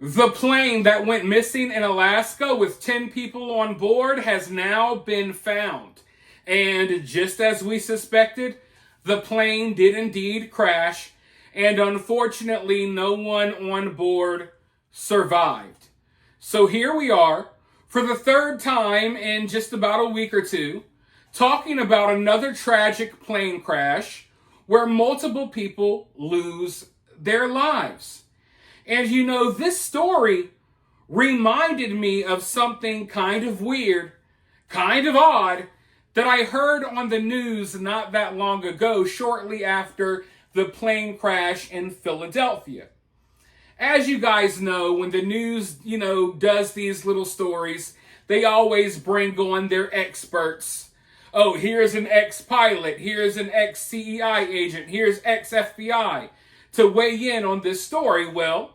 The plane that went missing in Alaska with 10 people on board has now been found. And just as we suspected, the plane did indeed crash, and unfortunately, no one on board survived. So here we are, for the third time in just about a week or two, talking about another tragic plane crash where multiple people lose their lives. And you know, this story reminded me of something kind of weird, kind of odd, that I heard on the news not that long ago, shortly after the plane crash in Philadelphia. As you guys know, when the news, does these little stories, they always bring on their experts. Oh, here's an ex-pilot, here's an ex-CEI agent, here's ex-FBI to weigh in on this story. Well,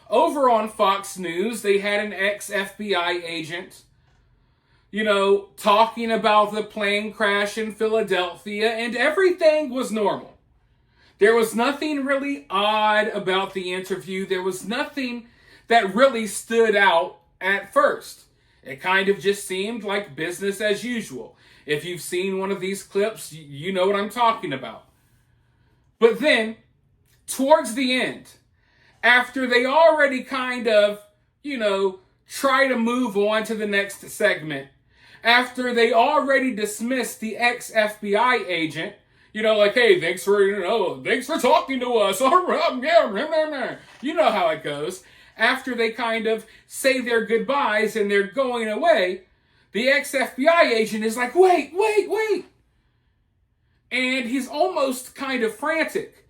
over on Fox News, they had an ex-FBI agent, talking about the plane crash in Philadelphia, and everything was normal. There was nothing really odd about the interview. There was nothing that really stood out at first. It kind of just seemed like business as usual. If you've seen one of these clips, you know what I'm talking about. But then, towards the end, after they already kind of, try to move on to the next segment, after they already dismissed the ex-FBI agent, like, hey, thanks for talking to us. You know how it goes. After they kind of say their goodbyes and they're going away, the ex-FBI agent is like, wait. And he's almost kind of frantic.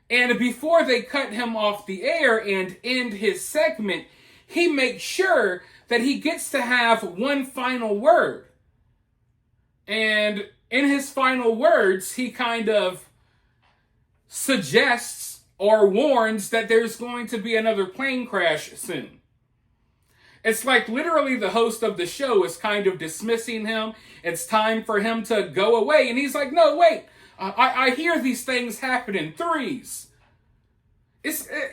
And before they cut him off the air and end his segment, he makes sure that he gets to have one final word. And in his final words, he kind of suggests or warns that there's going to be another plane crash soon. It's like literally the host of the show is kind of dismissing him. It's time for him to go away. And he's like, no, wait. I hear these things happen in threes.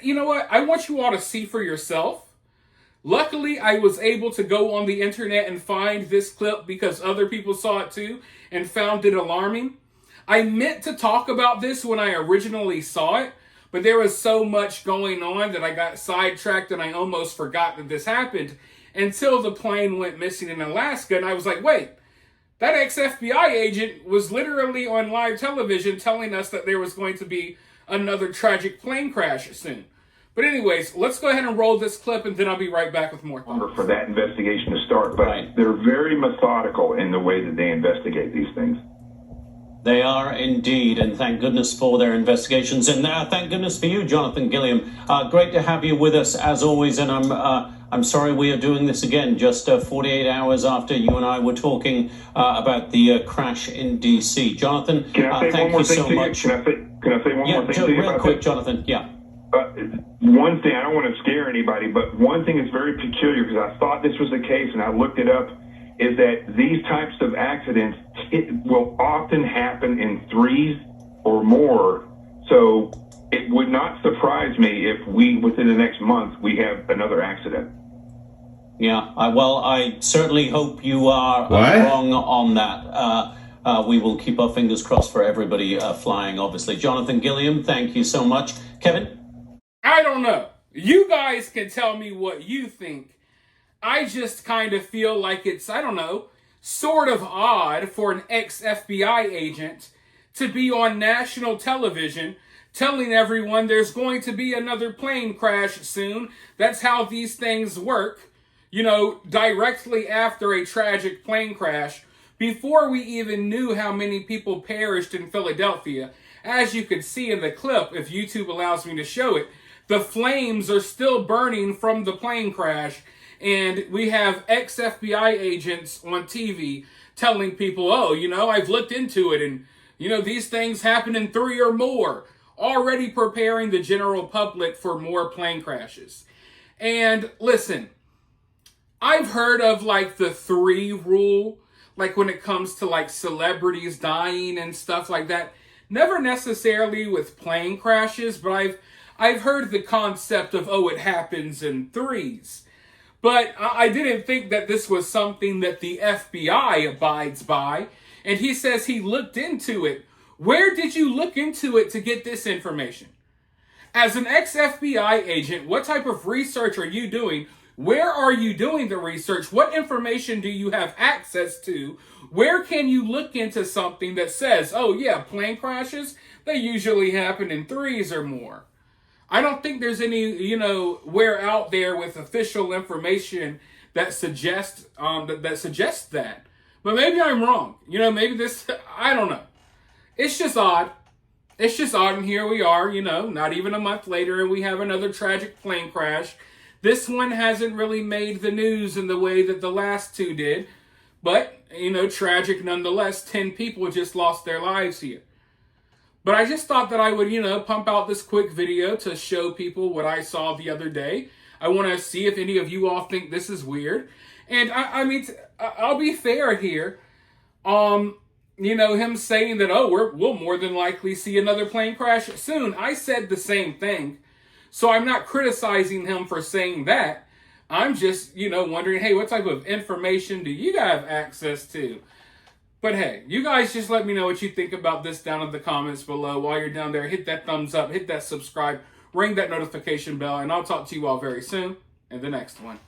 You know what? I want you all to see for yourself. Luckily, I was able to go on the internet and find this clip because other people saw it too and found it alarming. I meant to talk about this when I originally saw it, but there was so much going on that I got sidetracked and I almost forgot that this happened until the plane went missing in Alaska. And I was like, wait. That ex-FBI agent was literally on live television telling us that there was going to be another tragic plane crash soon. But anyways, let's go ahead and roll this clip, and then I'll be right back with more thoughts. For that investigation to start, but they're very methodical in the way that they investigate these things. They are indeed, and thank goodness for their investigations. And thank goodness for you, Jonathan Gilliam. Great to have you with us, as always, and I'm sorry we are doing this again just 48 hours after you and I were talking about the crash in D.C. Jonathan, thank you so much. Can I say one more thing to you? Real quick, Jonathan, yeah. One thing, I don't want to scare anybody, but one thing is very peculiar because I thought this was the case and I looked it up, is that these types of accidents, it will often happen in threes or more. So it would not surprise me if within the next month, we have another accident. Yeah, I certainly hope you are wrong on that. We will keep our fingers crossed for everybody flying, obviously. Jonathan Gilliam, thank you so much. Kevin? I don't know. You guys can tell me what you think. I just kind of feel like it's, sort of odd for an ex-FBI agent to be on national television telling everyone there's going to be another plane crash soon. That's how these things work. Directly after a tragic plane crash, before we even knew how many people perished in Philadelphia. As you could see in the clip, if YouTube allows me to show it, the flames are still burning from the plane crash. And we have ex-FBI agents on TV telling people, I've looked into it and, these things happen in 3 or more. Already preparing the general public for more plane crashes. And listen, I've heard of the 3 rule, when it comes to celebrities dying and stuff like that. Never necessarily with plane crashes, but I've heard the concept of, oh, it happens in threes. But I didn't think that this was something that the FBI abides by. And he says he looked into it. Where did you look into it to get this information? As an ex-FBI agent, what type of research are you doing? Where are you doing the research? What information do you have access to? Where can you look into something that says, oh yeah, plane crashes, they usually happen in threes or more? I don't think there's any, where out there with official information that suggests that. But maybe I'm wrong. Maybe this, I don't know. It's just odd. It's just odd, and here we are, not even a month later, and we have another tragic plane crash. This one hasn't really made the news in the way that the last two did, but, tragic nonetheless. 10 people just lost their lives here. But I just thought that I would, pump out this quick video to show people what I saw the other day. I want to see if any of you all think this is weird. And I mean, I'll be fair here. Him saying that, oh, we'll more than likely see another plane crash soon. I said the same thing. So I'm not criticizing him for saying that. I'm just, wondering, hey, what type of information do you have access to? But hey, you guys just let me know what you think about this down in the comments below. While you're down there, hit that thumbs up, hit that subscribe, ring that notification bell, and I'll talk to you all very soon in the next one.